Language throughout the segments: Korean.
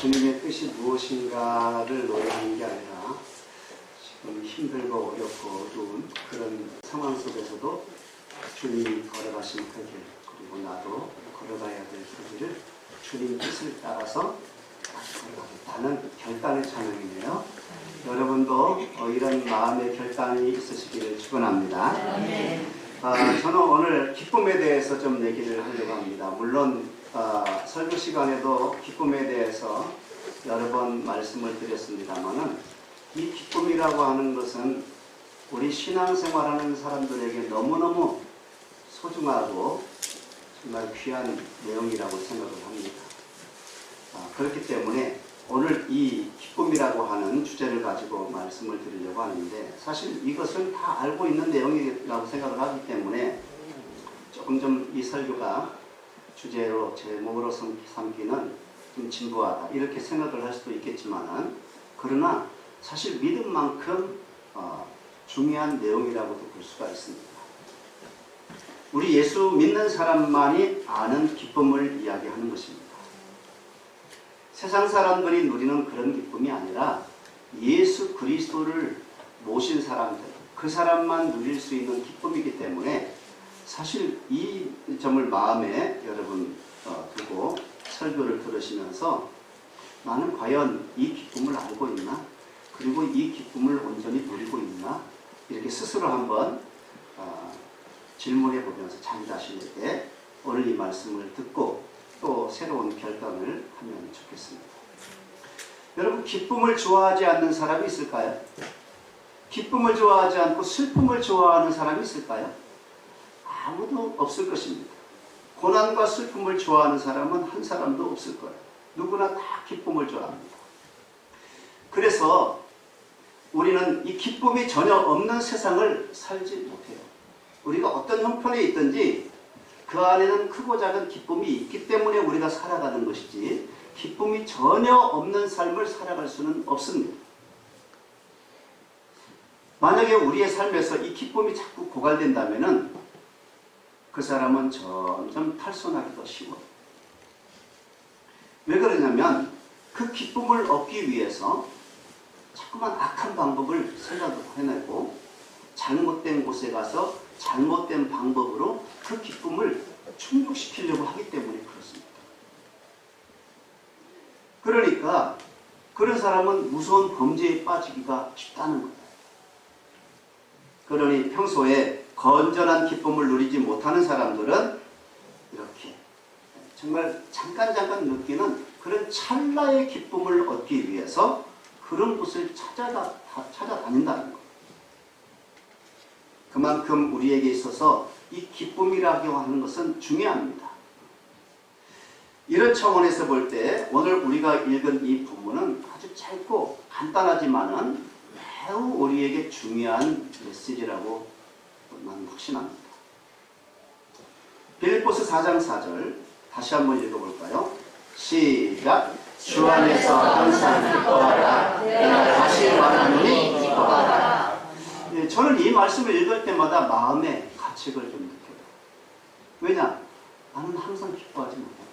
주님의 뜻이 무엇인가를 노래하는 게 아니라 지금 힘들고 어렵고 어두운 그런 상황 속에서도 주님이 걸어가신 그 길, 그리고 나도 걸어가야 될 그 길을 주님 뜻을 따라서 걸어가겠다는 결단의 찬양이네요. 여러분도 이런 마음의 결단이 있으시기를 축원합니다. 저는 오늘 기쁨에 대해서 좀 얘기를 하려고 합니다. 물론 설교 시간에도 기쁨에 대해서 여러 번 말씀을 드렸습니다만은 이 기쁨이라고 하는 것은 우리 신앙생활하는 사람들에게 너무너무 소중하고 정말 귀한 내용이라고 생각을 합니다. 그렇기 때문에 오늘 이 기쁨이라고 하는 주제를 가지고 말씀을 드리려고 하는데, 사실 이것은 다 알고 있는 내용이라고 생각을 하기 때문에 조금 좀 이 설교가 주제로 제목으로 삼기는 좀 진부하다 이렇게 생각을 할 수도 있겠지만은, 그러나 사실 믿음만큼 중요한 내용이라고도 볼 수가 있습니다. 우리 예수 믿는 사람만이 아는 기쁨을 이야기하는 것입니다. 세상 사람들이 누리는 그런 기쁨이 아니라 예수 그리스도를 모신 사람들, 그 사람만 누릴 수 있는 기쁨이기 때문에 사실 이 점을 마음에 여러분 두고 설교를 들으시면서 나는 과연 이 기쁨을 알고 있나? 그리고 이 기쁨을 온전히 누리고 있나? 이렇게 스스로 한번 질문해 보면서 자기 자신에게 오늘 이 말씀을 듣고 또 새로운 결단을 하면 좋겠습니다. 여러분, 기쁨을 좋아하지 않는 사람이 있을까요? 기쁨을 좋아하지 않고 슬픔을 좋아하는 사람이 있을까요? 아무도 없을 것입니다. 고난과 슬픔을 좋아하는 사람은 한 사람도 없을 거예요. 누구나 다 기쁨을 좋아합니다. 그래서 우리는 이 기쁨이 전혀 없는 세상을 살지 못해요. 우리가 어떤 형편에 있든지 그 안에는 크고 작은 기쁨이 있기 때문에 우리가 살아가는 것이지, 기쁨이 전혀 없는 삶을 살아갈 수는 없습니다. 만약에 우리의 삶에서 이 기쁨이 자꾸 고갈된다면은 그 사람은 점점 탈선하기도 쉬워요. 왜 그러냐면 그 기쁨을 얻기 위해서 자꾸만 악한 방법을 생각해내고 잘못된 곳에 가서 잘못된 방법으로 그 기쁨을 충족시키려고 하기 때문에 그렇습니다. 그러니까 그런 사람은 무서운 범죄에 빠지기가 쉽다는 거예요. 그러니 평소에 건전한 기쁨을 누리지 못하는 사람들은 이렇게 정말 잠깐 느끼는 그런 찰나의 기쁨을 얻기 위해서 그런 곳을 찾아다닌다는 거예요. 그만큼 우리에게 있어서 이 기쁨이라고 하는 것은 중요합니다. 이런 차원에서 볼 때 오늘 우리가 읽은 이 부분은 아주 짧고 간단하지만은 매우 우리에게 중요한 메시지라고 나는 확신합니다. 빌립보서 4장 4절 다시 한번 읽어볼까요? 시작! 주 안에서 항상 기뻐하라. 내가 다시 말하노니 기뻐하라. 저는 이 말씀을 읽을 때마다 마음의 가책을 좀 느껴요. 왜냐? 나는 항상 기뻐하지 못해요.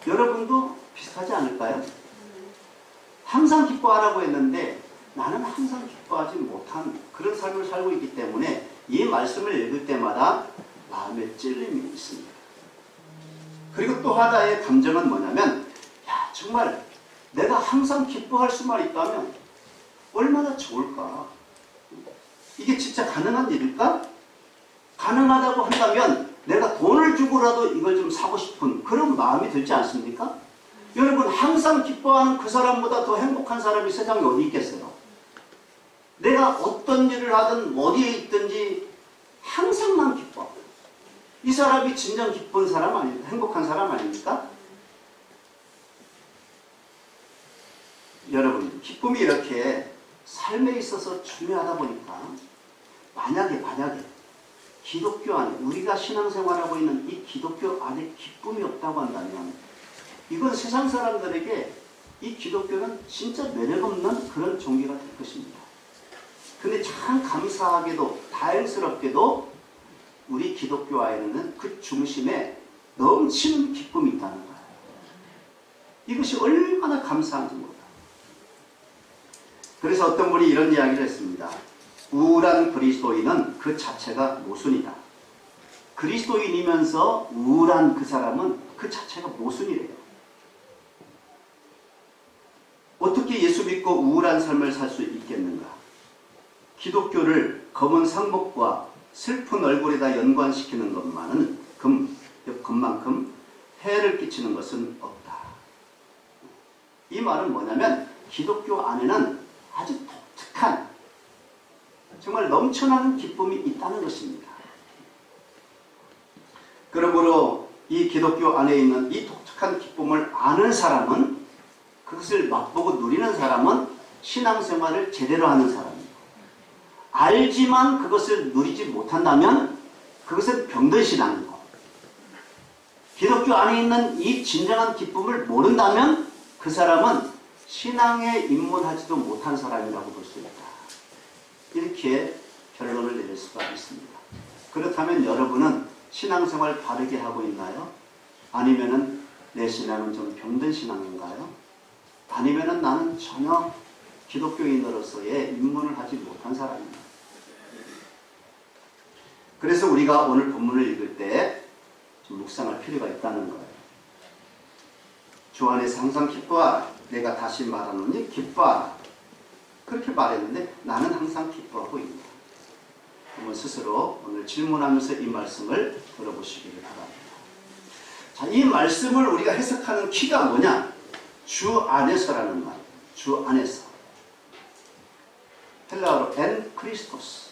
여러분도 비슷하지 않을까요? 항상 기뻐하라고 했는데 나는 항상 기뻐하지 못한 그런 삶을 살고 있기 때문에 이 말씀을 읽을 때마다 마음에 찔림이 있습니다. 그리고 또 하나의 감정은 뭐냐면, 야, 정말 내가 항상 기뻐할 수만 있다면 얼마나 좋을까? 이게 진짜 가능한 일일까? 가능하다고 한다면 내가 돈을 주고라도 이걸 좀 사고 싶은 그런 마음이 들지 않습니까? 여러분, 항상 기뻐하는 그 사람보다 더 행복한 사람이 세상에 어디 있겠어요? 내가 어떤 일을 하든 어디에 있든지 항상만 기뻐. 이 사람이 진정 기쁜 사람 아닙니까? 행복한 사람 아닙니까? 여러분, 기쁨이 이렇게 삶에 있어서 중요하다 보니까 만약에 기독교 안에, 우리가 신앙생활하고 있는 이 기독교 안에 기쁨이 없다고 한다면 이건 세상 사람들에게 이 기독교는 진짜 매력없는 그런 종교가 될 것입니다. 근데 참 감사하게도 다행스럽게도 우리 기독교 안에는 그 중심에 넘치는 기쁨이 있다는 거예요. 이것이 얼마나 감사한지 몰라. 그래서 어떤 분이 이런 이야기를 했습니다. 우울한 그리스도인은 그 자체가 모순이다. 그리스도인이면서 우울한 그 사람은 그 자체가 모순이래요. 어떻게 예수 믿고 우울한 삶을 살 수 있겠는가? 기독교를 검은 상복과 슬픈 얼굴에다 연관시키는 것만큼 해를 끼치는 것은 없다. 이 말은 뭐냐면 기독교 안에는 아주 독특한 정말 넘쳐나는 기쁨이 있다는 것입니다. 그러므로 이 기독교 안에 있는 이 독특한 기쁨을 아는 사람은, 그것을 맛보고 누리는 사람은 신앙생활을 제대로 하는 사람이고, 알지만 그것을 누리지 못한다면 그것은 병든 신앙이고, 기독교 안에 있는 이 진정한 기쁨을 모른다면 그 사람은 신앙에 입문하지도 못한 사람이라고 볼 수 있다. 이렇게 결론을 내릴 수가 있습니다. 그렇다면 여러분은 신앙생활 바르게 하고 있나요? 아니면은 내 신앙은 좀 병든 신앙인가요? 아니면은 나는 전혀 기독교인으로서의 입문을 하지 못한 사람입니다. 그래서 우리가 오늘 본문을 읽을 때 좀 묵상할 필요가 있다는 거예요. 주 안에서 항상 기뻐하라. 내가 다시 말하노니 기뻐하라. 그렇게 말했는데 나는 항상 기뻐하고 있다. 한번 스스로 오늘 질문하면서 이 말씀을 들어보시기를 바랍니다. 자, 이 말씀을 우리가 해석하는 키가 뭐냐? 주 안에서라는 말. 주 안에서. 헬라어로 엔 크리스토스.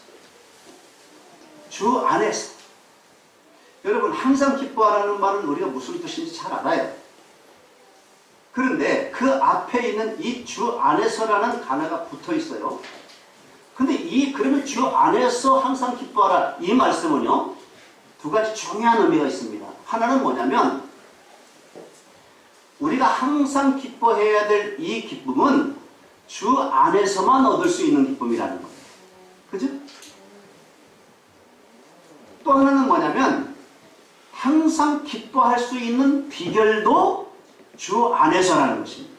주 안에서. 여러분, 항상 기뻐하라는 말은 우리가 무슨 뜻인지 잘 알아요. 그런데 그 앞에 있는 이 주 안에서라는 단어가 붙어 있어요. 근데 그러면 주 안에서 항상 기뻐하라. 이 말씀은요, 두 가지 중요한 의미가 있습니다. 하나는 뭐냐면, 우리가 항상 기뻐해야 될 이 기쁨은 주 안에서만 얻을 수 있는 기쁨이라는 거예요. 그죠? 또 하나는 뭐냐면, 항상 기뻐할 수 있는 비결도 주 안에서라는 것입니다.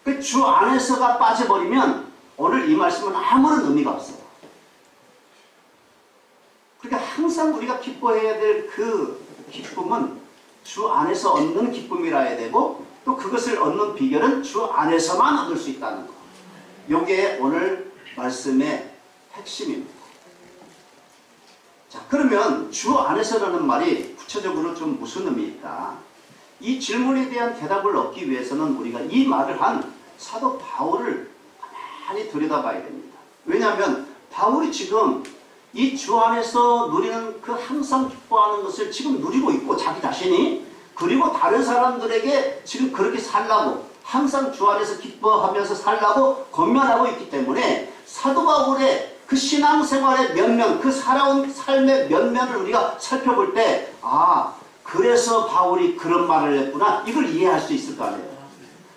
그 주 안에서가 빠져버리면 오늘 이 말씀은 아무런 의미가 없어요. 그러니까 항상 우리가 기뻐해야 될 그 기쁨은 주 안에서 얻는 기쁨이라 해야 되고, 또 그것을 얻는 비결은 주 안에서만 얻을 수 있다는 거. 이게 오늘 말씀의 핵심입니다. 자, 그러면 주 안에서라는 말이 구체적으로 좀 무슨 의미일까? 이 질문에 대한 대답을 얻기 위해서는 우리가 이 말을 한 사도 바울을 가만히 들여다봐야 됩니다. 왜냐하면 바울이 지금 이 주 안에서 누리는 그 항상 기뻐하는 것을 지금 누리고 있고, 자기 자신이, 그리고 다른 사람들에게 지금 그렇게 살라고, 항상 주 안에서 기뻐하면서 살라고 권면하고 있기 때문에 사도 바울의 그 신앙생활의 면면, 그 살아온 삶의 면면을 우리가 살펴볼 때, 아, 그래서 바울이 그런 말을 했구나, 이걸 이해할 수 있을 거 아니에요.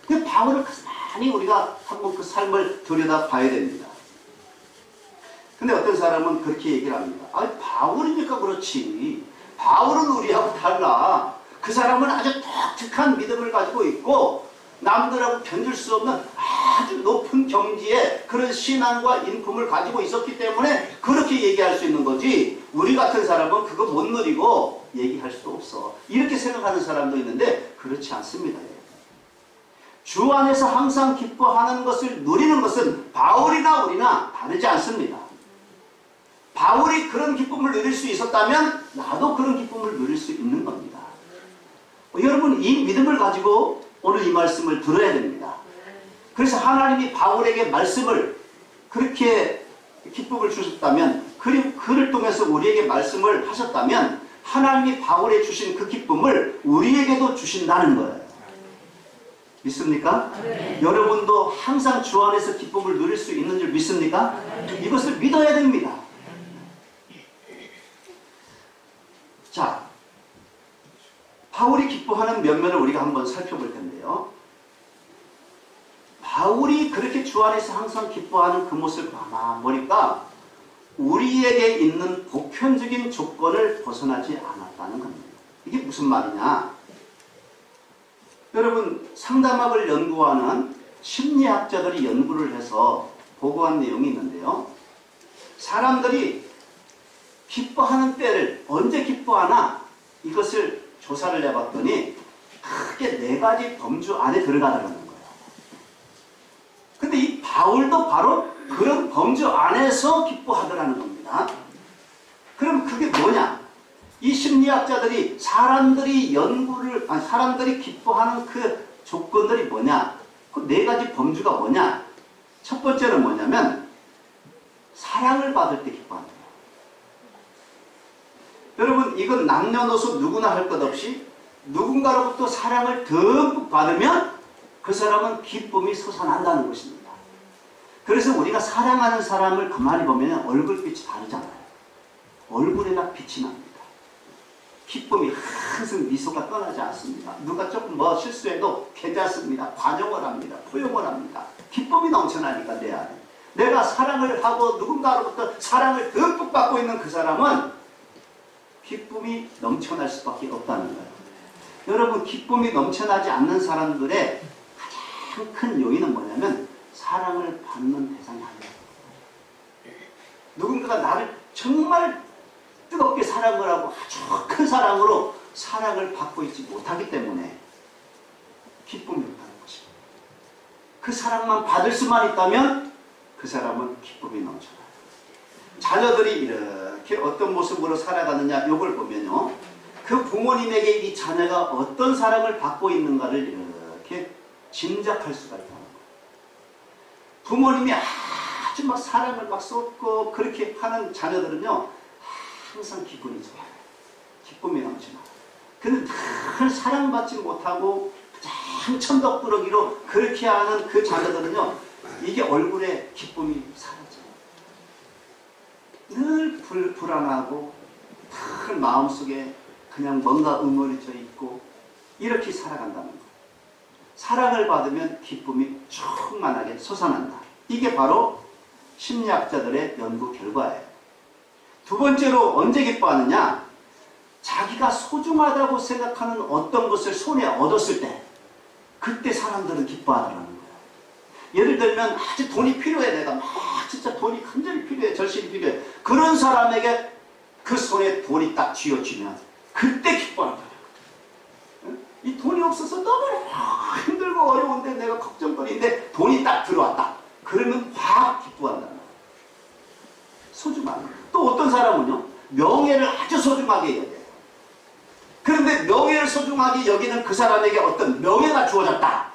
그 바울을 가만히 우리가 한번 그 삶을 들여다 봐야 됩니다. 근데 어떤 사람은 그렇게 얘기를 합니다. 아, 바울이니까 그렇지. 바울은 우리하고 달라. 그 사람은 아주 독특한 믿음을 가지고 있고, 남들하고 견딜 수 없는 아주 높은 경지의 그런 신앙과 인품을 가지고 있었기 때문에 그렇게 얘기할 수 있는 거지, 우리 같은 사람은 그거 못 누리고 얘기할 수 없어. 이렇게 생각하는 사람도 있는데 그렇지 않습니다. 주 안에서 항상 기뻐하는 것을 누리는 것은 바울이나 우리나 다르지 않습니다. 바울이 그런 기쁨을 누릴 수 있었다면 나도 그런 기쁨을 누릴 수 있는 겁니다. 여러분, 이 믿음을 가지고 오늘 이 말씀을 들어야 됩니다. 그래서 하나님이 바울에게 말씀을 그렇게 기쁨을 주셨다면, 그리고 그를 통해서 우리에게 말씀을 하셨다면, 하나님이 바울에 주신 그 기쁨을 우리에게도 주신다는 거예요. 믿습니까? 네. 여러분도 항상 주 안에서 기쁨을 누릴 수 있는 줄 믿습니까? 네. 이것을 믿어야 됩니다. 자, 바울이 기뻐하는 면면을 우리가 한번 살펴볼 텐데요. 바울이 그렇게 주 안에서 항상 기뻐하는 그 모습을 가만히 보니까 우리에게 있는 보편적인 조건을 벗어나지 않았다는 겁니다. 이게 무슨 말이냐? 여러분, 상담학을 연구하는 심리학자들이 연구를 해서 보고한 내용이 있는데요. 사람들이 기뻐하는 때를 언제 기뻐하나 이것을 조사를 해봤더니 크게 4가지 범주 안에 들어가더라는 거예요. 근데 이 바울도 바로 그런 범주 안에서 기뻐하더라는 겁니다. 그럼 그게 뭐냐? 이 심리학자들이 사람들이 기뻐하는 그 조건들이 뭐냐? 그 4가지 범주가 뭐냐? 첫 번째는 뭐냐면 사랑을 받을 때 기뻐한다. 여러분, 이건 남녀노소 누구나 할 것 없이 누군가로부터 사랑을 듬뿍 받으면 그 사람은 기쁨이 솟아난다는 것입니다. 그래서 우리가 사랑하는 사람을 가만히 보면 얼굴빛이 다르잖아요. 얼굴에 막 빛이 납니다. 기쁨이 항상 미소가 떠나지 않습니다. 누가 조금 실수해도 괜찮습니다. 관용을 합니다. 포용을 합니다. 기쁨이 넘쳐나니까 내 안에. 내가 사랑을 하고 누군가로부터 사랑을 듬뿍 받고 있는 그 사람은 기쁨이 넘쳐날 수밖에 없다는 거예요. 여러분, 기쁨이 넘쳐나지 않는 사람들의 가장 큰 요인은 뭐냐면 사랑을 받는 대상이 아니에요. 누군가가 나를 정말 뜨겁게 사랑을 하고 아주 큰 사랑으로 사랑을 받고 있지 못하기 때문에 기쁨이 없다는 것입니다. 그 사랑만 받을 수만 있다면 그 사람은 기쁨이 넘쳐나요. 자녀들이 이렇게 어떤 모습으로 살아가느냐, 이걸 보면요, 그 부모님에게 이 자녀가 어떤 사랑을 받고 있는가를 이렇게 짐작할 수가 있다는 거예요. 부모님이 아주 막 사랑을 막 쏟고 그렇게 하는 자녀들은요, 항상 기분이 좋아요. 기쁨이 넘쳐나요. 근데 늘 사랑받지 못하고 가장 천덕꾸러기로 그렇게 하는 그 자녀들은요, 이게 얼굴에 기쁨이 사라져요. 늘 불안하고 늘 마음속에 그냥 뭔가 응어리져 있고 이렇게 살아간다는 거예요. 사랑을 받으면 기쁨이 충만하게 솟아난다. 이게 바로 심리학자들의 연구 결과예요. 두 번째로 언제 기뻐하느냐? 자기가 소중하다고 생각하는 어떤 것을 손에 얻었을 때, 그때 사람들은 기뻐하더라는 거예요. 예를 들면 아주 돈이 필요해. 내가 막 진짜 돈이 간절히 필요해. 절실히 필요해. 그런 사람에게 그 손에 돈이 딱 쥐어주면 그때 기뻐하는 거예요. 이 돈이 없어서 너무 힘들고 어려운데 내가 걱정거리인데 돈이 딱 들어왔다. 그러면 확 기뻐한다는 거예요. 소중한. 또 어떤 사람은요, 명예를 아주 소중하게 여겨요. 그런데 명예를 소중하게 여기는 그 사람에게 어떤 명예가 주어졌다.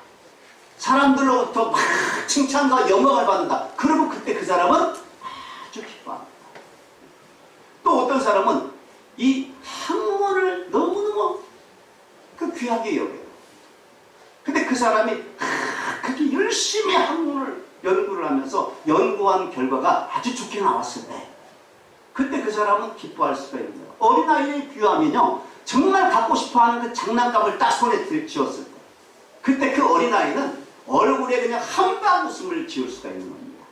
사람들로부터 막 칭찬과 영광을 받는다. 그러면 그때 그 사람은 아주 기뻐합니다. 또 어떤 사람은 이 학문을 너무너무 그 귀하게 여겨요. 근데 그 사람이 그렇게 열심히 학문을 연구를 하면서 연구한 결과가 아주 좋게 나왔을 때, 그때 그 사람은 기뻐할 수가 있는 거예요. 어린아이에 비유하면요, 정말 갖고 싶어하는 그 장난감을 딱 손에 쥐었을 때, 그때 그 어린아이는 얼굴에 그냥 한방 웃음을 지을 수가 있는 겁니다.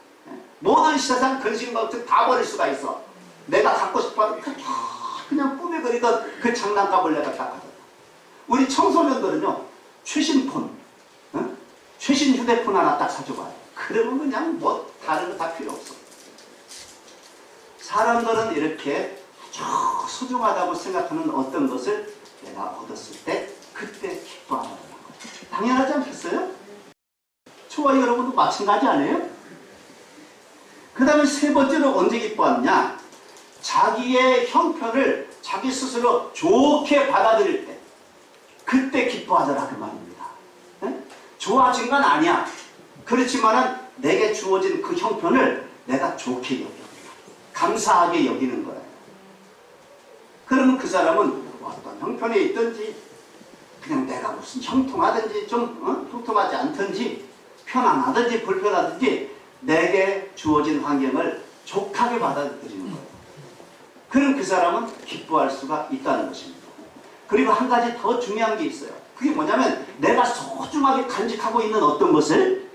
모든 세상 근심 걱정 다 버릴 수가 있어. 내가 갖고 싶어하는 그냥 꿈에 그리던 그 장난감을 내가 딱 가졌다. 우리 청소년들은요, 최신 폰, 최신 휴대폰 하나 딱 사줘봐요. 그러면 그냥 뭐 다른 거 다 필요 없어. 사람들은 이렇게 아주 소중하다고 생각하는 어떤 것을 내가 얻었을 때 그때 기뻐한다는 거예요. 당연하지 않겠어요? 저와 여러분도 마찬가지 아니에요? 그 다음에 세 번째로 언제 기뻐하느냐? 자기의 형편을 자기 스스로 좋게 받아들일 때, 그때 기뻐하더라 그 말입니다. 네? 좋아진 건 아니야. 그렇지만은 내게 주어진 그 형편을 내가 좋게 여겨, 감사하게 여기는 거예요. 그러면 그 사람은 어떤 형편에 있든지, 그냥 내가 무슨 형통하든지 좀 통통하지 않든지, 편안하든지 불편하든지 내게 주어진 환경을 족하게 받아들이는 거예요. 그럼 그 사람은 기뻐할 수가 있다는 것입니다. 그리고 한 가지 더 중요한 게 있어요. 그게 뭐냐면 내가 소중하게 간직하고 있는 어떤 것을,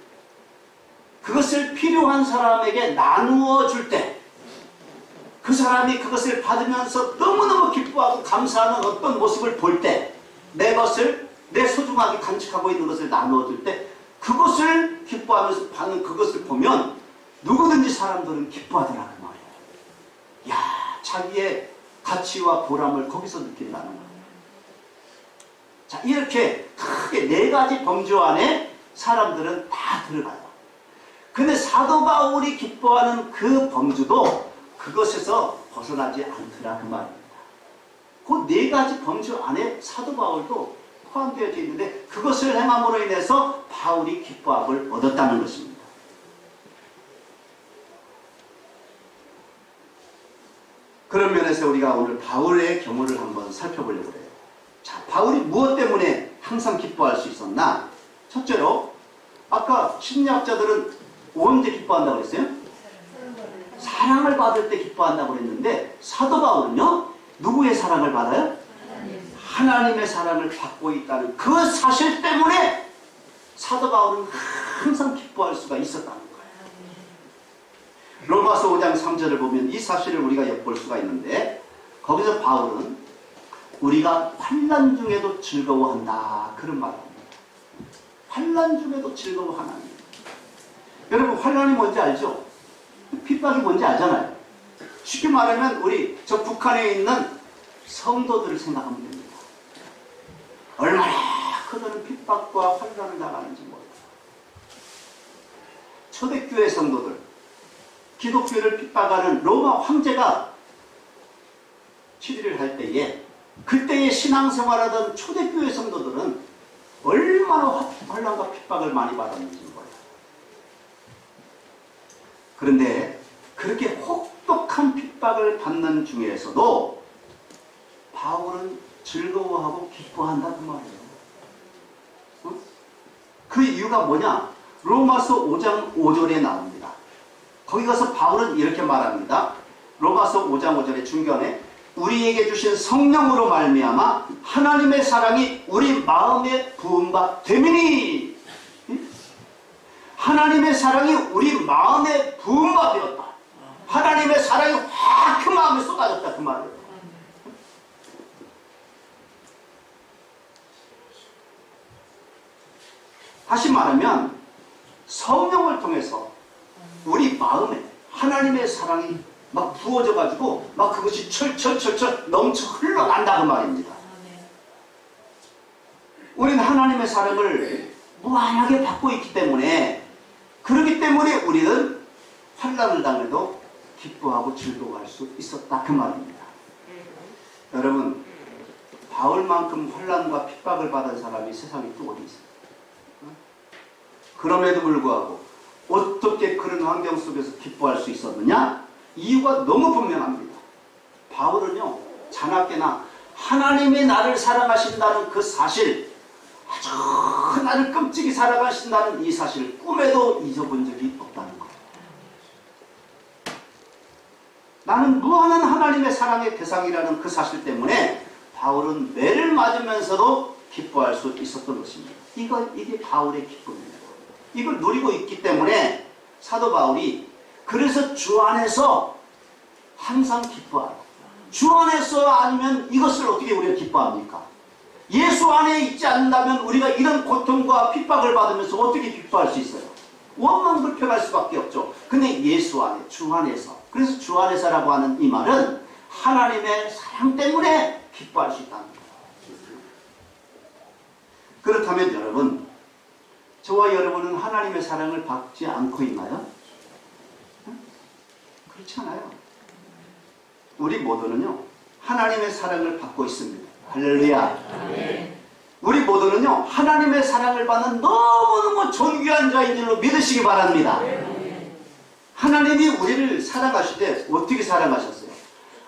그것을 필요한 사람에게 나누어 줄 때, 그 사람이 그것을 받으면서 너무너무 기뻐하고 감사하는 어떤 모습을 볼 때, 내 것을 내 소중하게 간직하고 있는 것을 나누어줄 때 그것을 기뻐하면서 받는 그것을 보면 누구든지 사람들은 기뻐하더라 그 말이에요. 야, 자기의 가치와 보람을 거기서 느낀다는 거예요. 자, 이렇게 크게 4가지 범주 안에 사람들은 다 들어가요. 근데 사도 바울이 기뻐하는 그 범주도 그것에서 벗어나지 않더라 그 말입니다. 그 4가지 범주 안에 사도 바울도 포함되어져 있는데 그것을 행함으로 인해서 바울이 기뻐함을 얻었다는 것입니다. 그런 면에서 우리가 오늘 바울의 경우를 한번 살펴보려고 해요. 자, 바울이 무엇 때문에 항상 기뻐할 수 있었나? 첫째로 아까 심리학자들은 언제 기뻐한다고 그랬어요? 사랑을 받을 때 기뻐한다고 그랬는데 사도 바울은요? 누구의 사랑을 받아요? 하나님의 사랑을 받고 있다는 그 사실 때문에 사도 바울은 항상 기뻐할 수가 있었다는 거예요. 로마서 5장 3절을 보면 이 사실을 우리가 엿볼 수가 있는데 거기서 바울은 우리가 환난 중에도 즐거워한다 그런 말을 합니다. 환난 중에도 즐거워하나니. 여러분 환난이 뭔지 알죠? 핍박이 뭔지 알잖아요. 쉽게 말하면 우리 저 북한에 있는 성도들을 생각하면 됩니다. 얼마나 그들은 핍박과 환난을 당하는지 몰라요. 초대교회 성도들, 기독교를 핍박하는 로마 황제가 치리를 할 때에 그때의 신앙생활하던 초대교회 성도들은 얼마나 환난과 핍박을 많이 받았는지 몰라요. 그런데 그렇게 혹독한 핍박을 받는 중에서도 바울은 즐거워하고 기뻐한다 그 말이에요. 어? 그 이유가 뭐냐? 로마서 5장 5절에 나옵니다. 거기 가서 바울은 이렇게 말합니다. 로마서 5장 5절의 중간에 우리에게 주신 성령으로 말미암아 하나님의 사랑이 우리 마음에 부음바 되미니. 하나님의 사랑이 우리 마음에 부음바 되었다. 하나님의 사랑이 확 그 마음에 쏟아졌다 그 말이에요. 다시 말하면 성령을 통해서 우리 마음에 하나님의 사랑이 막 부어져 가지고 막 그것이 철철철철 넘쳐 흘러간다 그 말입니다. 우리는 하나님의 사랑을 무한하게 받고 있기 때문에 그렇기 때문에 우리는 환난을 당해도 기뻐하고 즐거워할 수 있었다 그 말입니다. 여러분 바울만큼 환난과 핍박을 받은 사람이 세상에 또 어디 있어요? 그럼에도 불구하고 어떻게 그런 환경 속에서 기뻐할 수 있었느냐? 이유가 너무 분명합니다. 바울은요 자나깨나 하나님이 나를 사랑하신다는 그 사실, 아주 나를 끔찍이 사랑하신다는 이 사실을 꿈에도 잊어본 적이 없다는 거예요. 나는 무한한 하나님의 사랑의 대상이라는 그 사실 때문에 바울은 매를 맞으면서도 기뻐할 수 있었던 것입니다. 이게 바울의 기쁨입니다. 이걸 누리고 있기 때문에 사도 바울이 그래서 주 안에서 항상 기뻐하고, 주 안에서 아니면 이것을 어떻게 우리가 기뻐합니까? 예수 안에 있지 않는다면 우리가 이런 고통과 핍박을 받으면서 어떻게 기뻐할 수 있어요? 원망불평할 수밖에 없죠. 근데 예수 안에, 주 안에서, 그래서 주 안에서라고 하는 이 말은 하나님의 사랑 때문에 기뻐할 수 있다는 거예요. 그렇다면 여러분, 저와 여러분은 하나님의 사랑을 받지 않고 있나요? 그렇지 않아요. 우리 모두는요 하나님의 사랑을 받고 있습니다. 할렐루야. 네. 우리 모두는요 하나님의 사랑을 받는 너무너무 존귀한 자인 줄로 믿으시기 바랍니다. 네. 하나님이 우리를 사랑하실 때 어떻게 사랑하셨어요?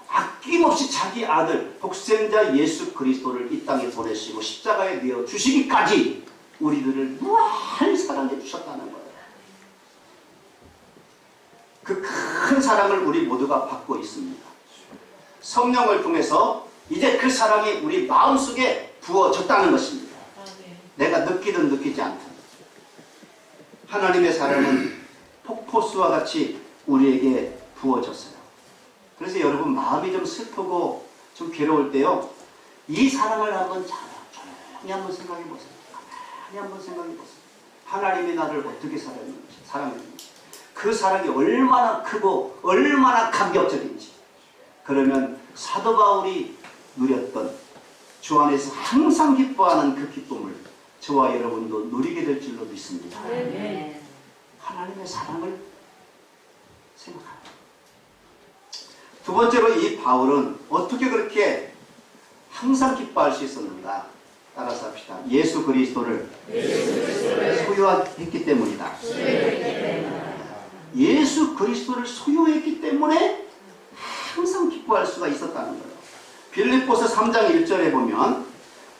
아낌없이 자기 아들 독생자 예수 그리스도를 이 땅에 보내시고 십자가에 내어 주시기까지 우리들을 무한히 사랑해 주셨다는 거예요. 그 큰 사랑을 우리 모두가 받고 있습니다. 성령을 통해서 이제 그 사랑이 우리 마음속에 부어졌다는 것입니다. 내가 느끼든 느끼지 않든 하나님의 사랑은 폭포수와 같이 우리에게 부어졌어요. 그래서 여러분 마음이 좀 슬프고 좀 괴로울 때요 이 사랑을 한번 가만히 한번 생각해 보세요. 가만히 한번 생각해 보세요. 하나님이 나를 어떻게 사랑했는지, 그 사랑이 얼마나 크고 얼마나 감격적인지. 그러면 사도 바울이 누렸던 주 안에서 항상 기뻐하는 그 기쁨을 저와 여러분도 누리게 될 줄로 믿습니다. 네. 하나님의 사랑을 생각합니다. 두 번째로 이 바울은 어떻게 그렇게 항상 기뻐할 수 있었는가? 따라서 합시다. 예수 그리스도를 소유했기 때문이다. 예수 그리스도를 소유했기 때문에 항상 기뻐할 수가 있었다는 거예요. 빌립보서 3장 1절에 보면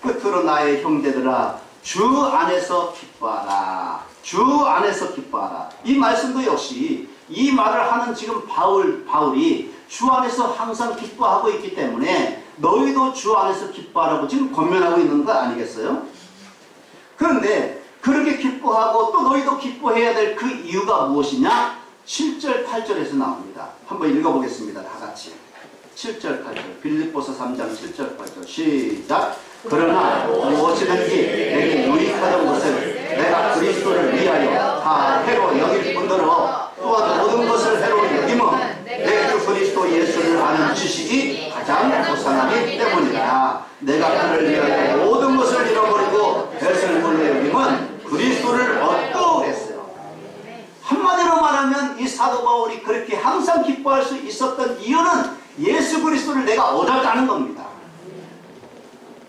끝으로 나의 형제들아 주 안에서 기뻐하라. 주 안에서 기뻐하라. 이 말씀도 역시 이 말을 하는 지금 바울이 주 안에서 항상 기뻐하고 있기 때문에 너희도 주 안에서 기뻐하라고 지금 권면하고 있는 거 아니겠어요? 그런데 그렇게 기뻐하고 또 너희도 기뻐해야 될 그 이유가 무엇이냐? 7절 8절에서 나옵니다. 한번 읽어보겠습니다. 다 같이 7절 8절 빌립보서 3장 7절 8절 시작. 그러나 무엇이든지 내게 유익하던 것을 내가 그리스도를 위하여 다 해로 여길 뿐더러 또한 모든 것을 해로 여김은 내 주 그리스도 예수를 아는 지식이 가장 고상하기 때문이다. 내가 그를 위하여 모든 것을 잃어버리고 배설물로 여김은 그리스도를 얻고 그랬어요. 한마디로 말하면 이 사도 바울이 그렇게 항상 기뻐할 수 있었던 이유는 예수 그리스도를 내가 얻었다는 겁니다.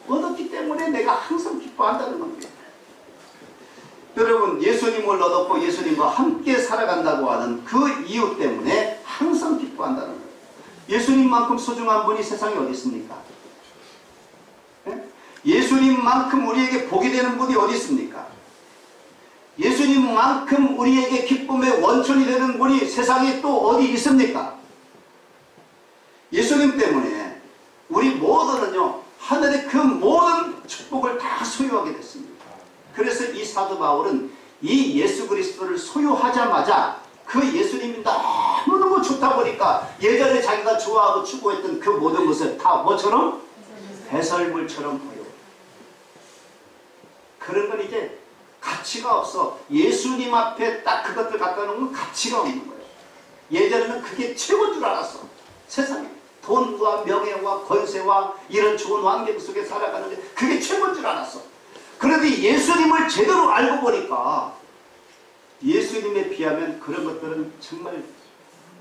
얻었기 때문에 내가 항상 기뻐한다는 겁니다. 여러분, 예수님을 얻었고 예수님과 함께 살아간다고 하는 그 이유 때문에 항상 기뻐한다는 거예요. 예수님만큼 소중한 분이 세상에 어디 있습니까? 예수님만큼 우리에게 복이 되는 분이 어디 있습니까? 예수님만큼 우리에게 기쁨의 원천이 되는 분이 세상에 또 어디 있습니까? 예수님 때문에 우리 모두는요, 하늘의 그 모든 축복을 다 소유하게 됐습니다. 그래서 이 사도 바울은 이 예수 그리스도를 소유하자마자 그 예수님이 너무너무 좋다 보니까 예전에 자기가 좋아하고 추구했던 그 모든 것을 다 뭐처럼? 배설물처럼 보여. 그런 건 이제 가치가 없어. 예수님 앞에 딱 그것들 갖다 놓으면 가치가 없는 거예요. 예전에는 그게 최고인 줄 알았어. 세상에. 돈과 명예와 권세와 이런 좋은 환경 속에 살아가는데 그게 최고인 줄 알았어. 그런데 예수님을 제대로 알고 보니까 예수님에 비하면 그런 것들은 정말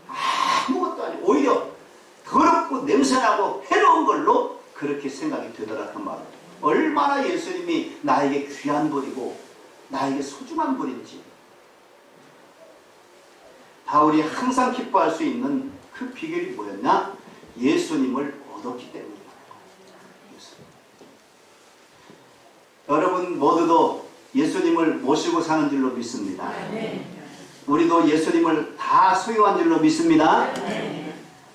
아무것도 아니고 오히려 더럽고 냄새나고 해로운 걸로 그렇게 생각이 되더라 그 말은. 얼마나 예수님이 나에게 귀한 분이고 나에게 소중한 분인지. 바울이 항상 기뻐할 수 있는 그 비결이 뭐였냐? 예수님을 얻었기 때문이다. 여러분 모두도 예수님을 모시고 사는 줄로 믿습니다. 우리도 예수님을 다 소유한 줄로 믿습니다.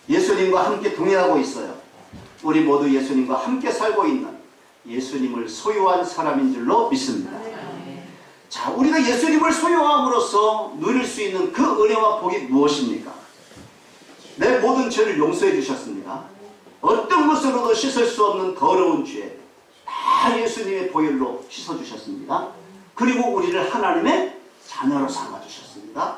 예수님과 함께 동행하고 있어요. 우리 모두 예수님과 함께 살고 있는 예수님을 소유한 사람인 줄로 믿습니다. 자, 우리가 예수님을 소유함으로써 누릴 수 있는 그 은혜와 복이 무엇입니까? 내 모든 죄를 용서해 주셨습니다. 어떤 것으로도 씻을 수 없는 더러운 죄 다 예수님의 보혈로 씻어주셨습니다. 그리고 우리를 하나님의 자녀로 삼아주셨습니다.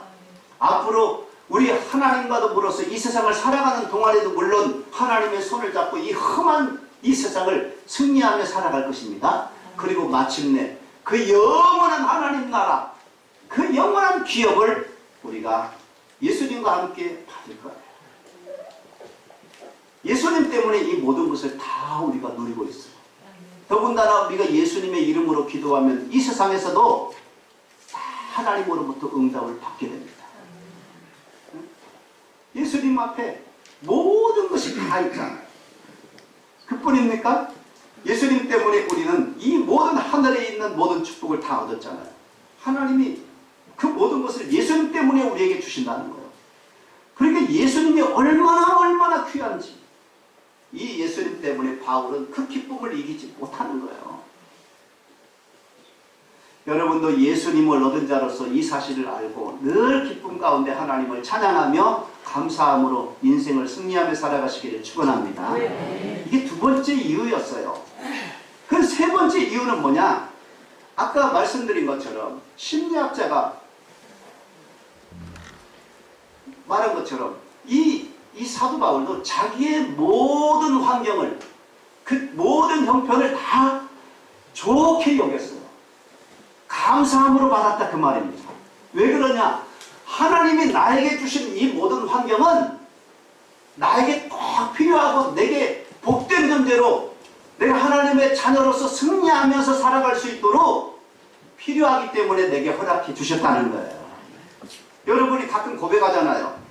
앞으로 우리 하나님과 더불어서 이 세상을 살아가는 동안에도 물론 하나님의 손을 잡고 이 험한 이 세상을 승리하며 살아갈 것입니다. 그리고 마침내 그 영원한 하나님 나라, 그 영원한 기업을 우리가 예수님과 함께 받을 거예요. 예수님 때문에 이 모든 것을 다 우리가 누리고 있어요. 더군다나 우리가 예수님의 이름으로 기도하면 이 세상에서도 다 하나님으로부터 응답을 받게 됩니다. 예수님 앞에 모든 것이 다 있잖아요. 그뿐입니까? 예수님 때문에 우리는 이 모든 하늘에 있는 모든 축복을 다 얻었잖아요. 하나님이 그 모든 것을 예수님 때문에 우리에게 주신다는 거예요. 그러니까 예수님이 얼마나 귀한지 이 예수님 때문에 바울은 그 기쁨을 이기지 못하는 거예요. 여러분도 예수님을 얻은 자로서 이 사실을 알고 늘 기쁨 가운데 하나님을 찬양하며 감사함으로 인생을 승리하며 살아가시기를 축원합니다. 이게 두 번째 이유였어요. 그 세 세 번째 이유는 뭐냐? 아까 말씀드린 것처럼 심리학자가 말한 것처럼 이 사도 바울도 자기의 모든 환경을, 그 모든 형편을 다 좋게 여겼어요. 감사함으로 받았다 그 말입니다. 왜 그러냐? 하나님이 나에게 주신 이 모든 환경은 나에게 꼭 필요하고 내게 복된 존재로 내가 하나님의 자녀로서 승리하면서 살아갈 수 있도록 필요하기 때문에 내게 허락해 주셨다는 거예요. 여러분이 가끔 고백하잖아요.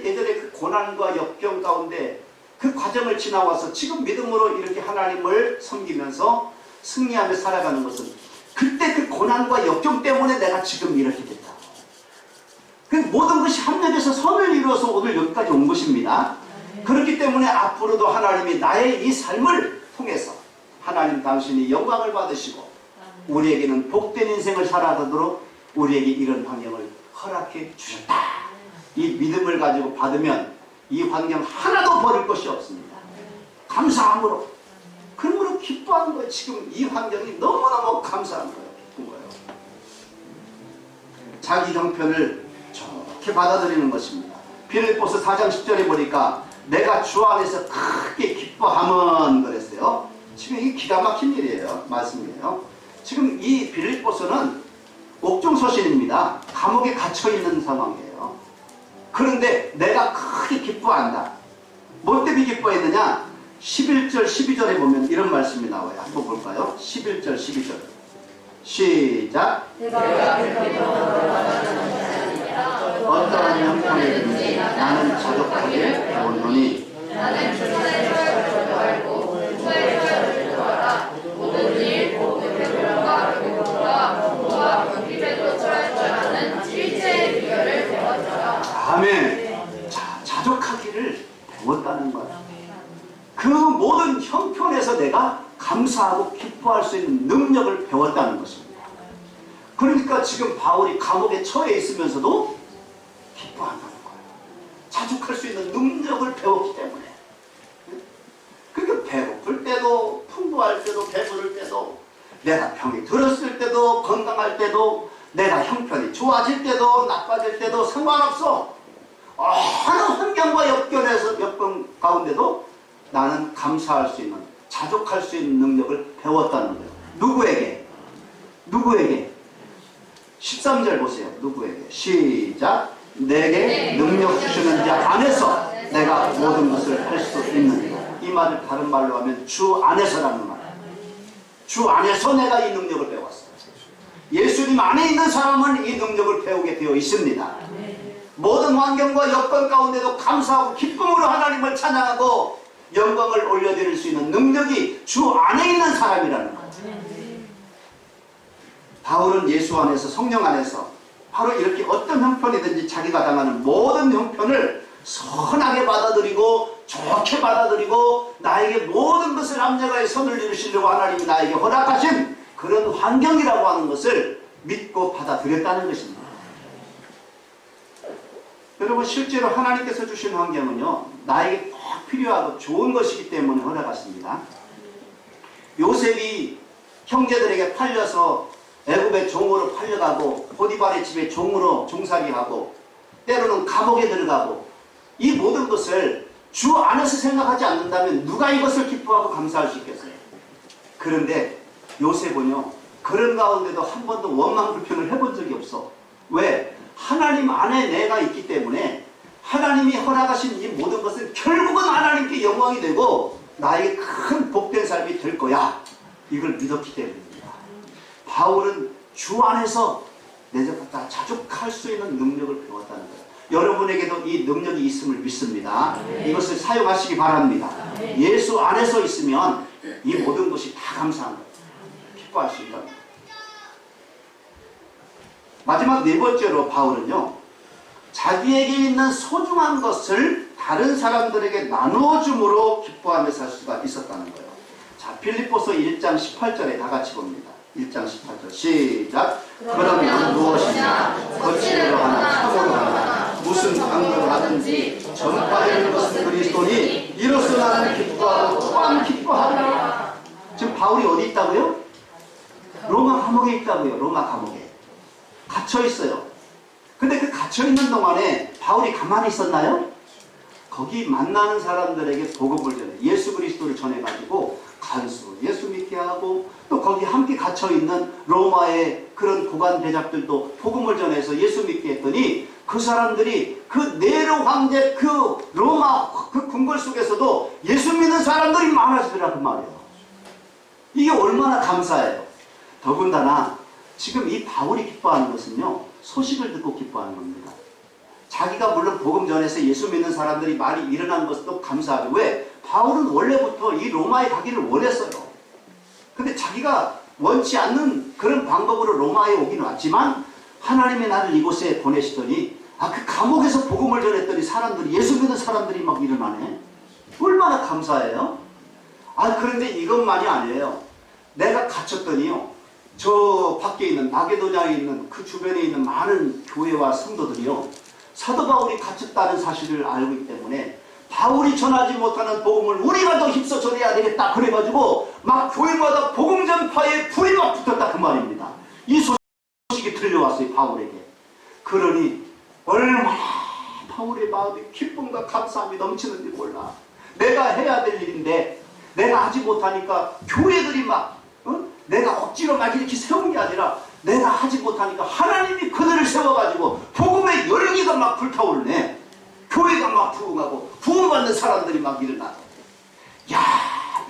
예전에 그 고난과 역경 가운데 그 과정을 지나와서 지금 믿음으로 이렇게 하나님을 섬기면서 승리하며 살아가는 것은 그때 그 고난과 역경 때문에 내가 지금 이렇게 됐다. 그 모든 것이 합력해서 선을 이루어서 오늘 여기까지 온 것입니다. 그렇기 때문에 앞으로도 하나님이 나의 이 삶을 통해서 하나님 당신이 영광을 받으시고 우리에게는 복된 인생을 살아가도록 우리에게 이런 환경을 허락해 주셨다. 이 믿음을 가지고 받으면 이 환경 하나도 버릴 것이 없습니다. 감사함으로. 그러므로 기뻐하는 거예요. 지금 이 환경이 너무너무 감사한 거예요. 기쁜 거예요. 자기 형편을 좋게 받아들이는 것입니다. 빌립보서 4장 10절에 보니까 내가 주 안에서 크게 기뻐함은 그랬어요. 지금 이게 기가 막힌 일이에요. 말씀이에요. 지금 이 빌립보서는 옥중서신입니다. 감옥에 갇혀있는 상황이에요. 그런데 내가 크게 기뻐한다. 뭐 때문에 기뻐했느냐? 11절 12절에 보면 이런 말씀이 나와요. 한번 볼까요? 11절 12절 시작. 어떠한 형편이든지 나는 자족하게 배웠노니 나는 주님의 처를 알고 주의 처를 좋아하라. 모든 일 모든 배움과 교훈과 공부와 경기에도 처할 줄 아는 실제의 비결을 배웠더라. 아멘. 자족하기를 배웠다는 거예요. 그 모든 형편에서 내가 감사하고 기뻐할 수 있는 능력을 배웠다는 것입니다. 그러니까 지금 바울이 감옥에 처해 있으면서도 기뻐한다는 거예요. 자족할 수 있는 능력을 배웠기 때문에. 그러니까 배고플 때도, 풍부할 때도, 배부를 때도, 내가 병이 들었을 때도, 건강할 때도, 내가 형편이 좋아질 때도, 나빠질 때도 상관없어. 어느 환경과 역경 가운데도 나는 감사할 수 있는, 자족할 수 있는 능력을 배웠다는 거예요. 누구에게? 누구에게? 13절 보세요. 누구에게? 시작. 내게 능력 주시는 자 안에서 내가 모든 것을 할 수 있느니라. 이 말을 다른 말로 하면 주 안에서라는 말. 주 안에서 내가 이 능력을 배웠어요. 예수님 안에 있는 사람은 이 능력을 배우게 되어 있습니다. 모든 환경과 여건 가운데도 감사하고 기쁨으로 하나님을 찬양하고 영광을 올려드릴 수 있는 능력이 주 안에 있는 사람이라는 거죠. 바울은 예수 안에서, 성령 안에서 바로 이렇게 어떤 형편이든지 자기가 당하는 모든 형편을 선하게 받아들이고 좋게 받아들이고 나에게 모든 것을 합력하여 선을 이루시려고 하나님이 나에게 허락하신 그런 환경이라고 하는 것을 믿고 받아들였다는 것입니다. 여러분, 실제로 하나님께서 주신 환경은요, 나에게 꼭 필요하고 좋은 것이기 때문에 허락하십니다. 요셉이 형제들에게 팔려서 애굽의 종으로 팔려가고 보디발의 집에 종으로 종살이하고 때로는 감옥에 들어가고 이 모든 것을 주 안에서 생각하지 않는다면 누가 이것을 기뻐하고 감사할 수 있겠어요? 그런데 요셉은요, 그런 가운데도 한 번도 원망 불평을 해본 적이 없어. 왜? 하나님 안에 내가 있기 때문에 하나님이 허락하신 이 모든 것은 결국은 하나님께 영광이 되고 나에게 큰 복된 삶이 될 거야. 이걸 믿었기 때문입니다. 바울은 주 안에서 내가 자족할 수 있는 능력을 배웠다는 거예요. 여러분에게도 이 능력이 있음을 믿습니다. 이것을 사용하시기 바랍니다. 예수 안에서 있으면 이 모든 것이 다 감사한 거예요. 기뻐할 수 있다. 마지막 네 번째로 바울은요, 자기에게 있는 소중한 것을 다른 사람들에게 나누어 줌으로 기뻐하며 살 수가 있었다는 거예요. 자, 필립보서 1장 18절에 다 같이 봅니다. 1장 18절 시작. 그러면 무엇이냐? 거칠로 하나 참으로 하나 무슨 강도를 하든지 전파되는 것은 그리스도니 이로써 나는 기뻐하고 또한 기뻐하리라. 지금 바울이 어디 있다고요? 로마 감옥에 있다고요. 로마 감옥에. 갇혀 있어요. 근데 그 갇혀 있는 동안에 바울이 가만히 있었나요? 거기 만나는 사람들에게 복음을 전해, 예수 그리스도를 전해가지고 간수, 예수 믿게 하고, 또 거기 함께 갇혀있는 로마의 그런 고관 대작들도 복음을 전해서 예수 믿게 했더니 그 사람들이 그 네로 황제 그 로마 그 궁궐 속에서도 예수 믿는 사람들이 많아지더라고 말이에요. 이게 얼마나 감사해요. 더군다나 지금 이 바울이 기뻐하는 것은요, 소식을 듣고 기뻐하는 겁니다. 자기가 물론 복음 전해서 예수 믿는 사람들이 많이 일어난 것도 감사하고, 왜? 바울은 원래부터 이 로마에 가기를 원했어요. 근데 자기가 원치 않는 그런 방법으로 로마에 오긴 왔지만 하나님이 나를 이곳에 보내시더니 그 감옥에서 복음을 전했더니 사람들이, 예수 믿는 사람들이 막 일어나네. 얼마나 감사해요. 그런데 이것만이 아니에요. 내가 갇혔더니요, 저 밖에 있는 마게도냐에 있는 그 주변에 있는 많은 교회와 성도들이요, 사도 바울이 갇혔다는 사실을 알고 있기 때문에 바울이 전하지 못하는 복음을 우리가 더 힘써 전해야 되겠다 그래가지고 막 교회마다 복음 전파에 불이 막 붙었다 그 말입니다. 이 소식이 들려왔어요, 바울에게. 그러니 얼마나 바울의 마음이 기쁨과 감사함이 넘치는지 몰라. 내가 해야 될 일인데 내가 하지 못하니까 교회들이 막 내가 억지로 막 이렇게 세운 게 아니라 내가 하지 못하니까 하나님이 그들을 세워가지고 복음의 열기가 막 불타오르네. 교회가 막 부흥하고 구원받는 사람들이 막 일어나고.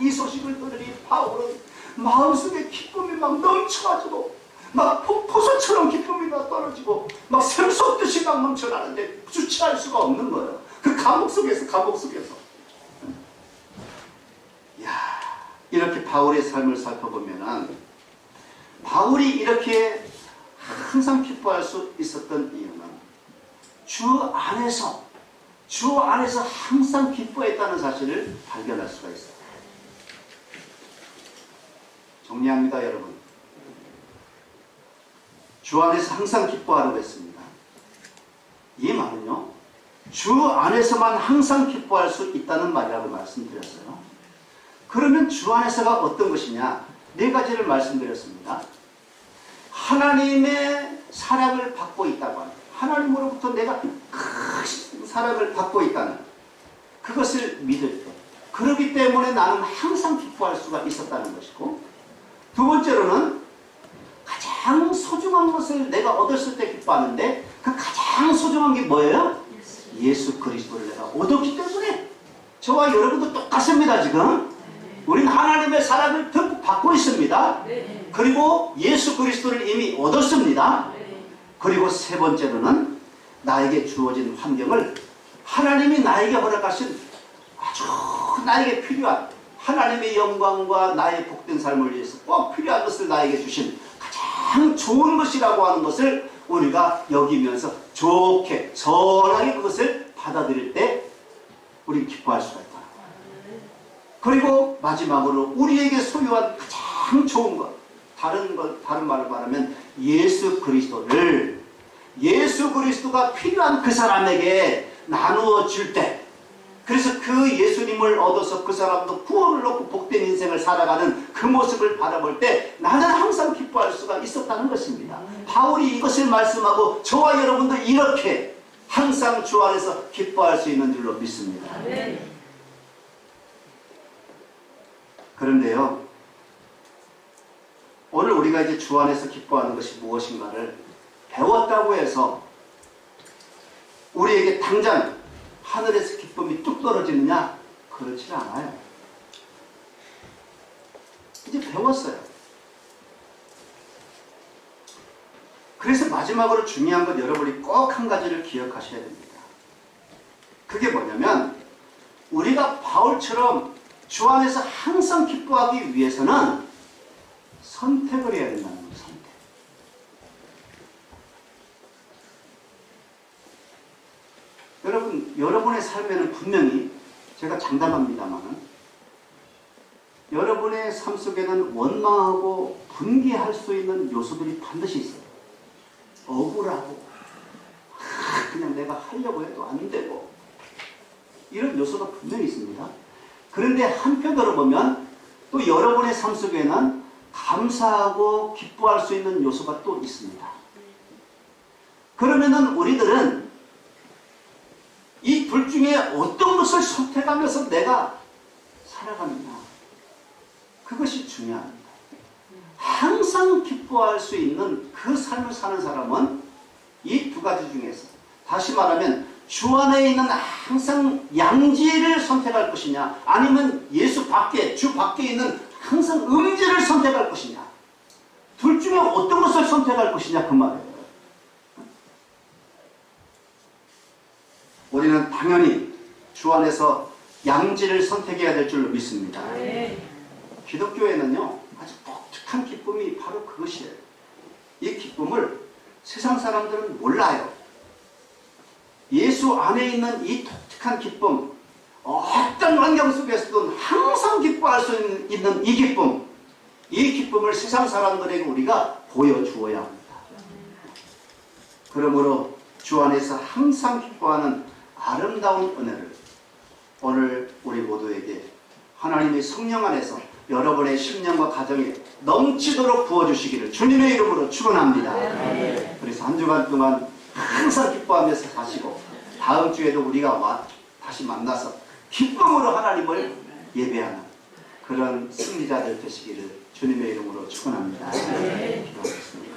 이 소식을 들으니 바울은 마음속에 기쁨이 막 넘쳐가지고 막 폭포수처럼 기쁨이 막 떨어지고 막 샘 쏟듯이 막 넘쳐나는데 주체할 수가 없는 거예요. 그 감옥 속에서. 이렇게 바울의 삶을 살펴보면은 바울이 이렇게 항상 기뻐할 수 있었던 이유는 주 안에서 항상 기뻐했다는 사실을 발견할 수가 있어요. 정리합니다, 여러분. 주 안에서 항상 기뻐하라고 했습니다. 이 말은요, 주 안에서만 항상 기뻐할 수 있다는 말이라고 말씀드렸어요. 그러면 주 안에서가 어떤 것이냐? 4가지를 말씀드렸습니다. 하나님의 사랑을 받고 있다고 하는, 하나님으로부터 내가 큰 사랑을 받고 있다는 그것을 믿을 때, 그렇기 때문에 나는 항상 기뻐할 수가 있었다는 것이고, 2번째로는 가장 소중한 것을 내가 얻었을 때 기뻐하는데, 그 가장 소중한 게 뭐예요? 예수 그리스도를 내가 얻었기 때문에. 저와 여러분도 똑같습니다. 지금 우린 하나님의 사랑을 듬뿍 받고 있습니다. 그리고 예수 그리스도를 이미 얻었습니다. 그리고 3번째로는 나에게 주어진 환경을 하나님이 나에게 허락하신 아주 나에게 필요한 하나님의 영광과 나의 복된 삶을 위해서 꼭 필요한 것을 나에게 주신 가장 좋은 것이라고 하는 것을 우리가 여기면서 좋게 선하게 그것을 받아들일 때 우리 기뻐할 수가 있다. 그리고 마지막으로 우리에게 소유한 가장 좋은 것, 다른 말을 말하면 예수 그리스도가 필요한 그 사람에게 나누어 줄 때, 그래서 그 예수님을 얻어서 그 사람도 구원을 얻고 복된 인생을 살아가는 그 모습을 바라볼 때 나는 항상 기뻐할 수가 있었다는 것입니다. 바울이 이것을 말씀하고 저와 여러분도 이렇게 항상 주 안에서 기뻐할 수 있는 줄로 믿습니다. 그런데요, 오늘 우리가 이제 주 안에서 기뻐하는 것이 무엇인가를 배웠다고 해서 우리에게 당장 하늘에서 기쁨이 뚝 떨어지느냐? 그렇지 않아요. 이제 배웠어요. 그래서 마지막으로 중요한 건 여러분이 꼭 한 가지를 기억하셔야 됩니다. 그게 뭐냐면 우리가 바울처럼 주 안에서 항상 기뻐하기 위해서는 선택을 해야 된다는 거예요. 선택. 여러분의 삶에는 분명히 제가 장담합니다만 여러분의 삶 속에는 원망하고 분개할 수 있는 요소들이 반드시 있어요. 억울하고 그냥 내가 하려고 해도 안 되고 이런 요소가 분명히 있습니다. 그런데 한편으로 보면 또 여러분의 삶 속에는 감사하고 기뻐할 수 있는 요소가 또 있습니다. 그러면은 우리들은 이 둘 중에 어떤 것을 선택하면서 내가 살아가느냐, 그것이 중요합니다. 항상 기뻐할 수 있는 그 삶을 사는 사람은 이 두 가지 중에서, 다시 말하면 주 안에 있는 항상 양지를 선택할 것이냐, 아니면 예수 밖에, 주 밖에 있는 항상 음지를 선택할 것이냐, 둘 중에 어떤 것을 선택할 것이냐, 그 말이에요. 우리는 당연히 주 안에서 양지를 선택해야 될 줄로 믿습니다. 기독교에는요, 아주 독특한 기쁨이 바로 그것이에요. 이 기쁨을 세상 사람들은 몰라요. 예수 안에 있는 이 독특한 기쁨, 어떤 환경 속에서든 항상 기뻐할 수 있는 이 기쁨을 세상 사람들에게 우리가 보여주어야 합니다. 그러므로 주 안에서 항상 기뻐하는 아름다운 은혜를 오늘 우리 모두에게 하나님의 성령 안에서 여러분의 심령과 가정에 넘치도록 부어주시기를 주님의 이름으로 축원합니다. 그래서 한 주간 동안 항상 기뻐하면서 사시고 다음 주에도 우리가 다시 만나서 기쁨으로 하나님을 예배하는 그런 승리자들 되시기를 주님의 이름으로 축원합니다. 기도하겠습니다.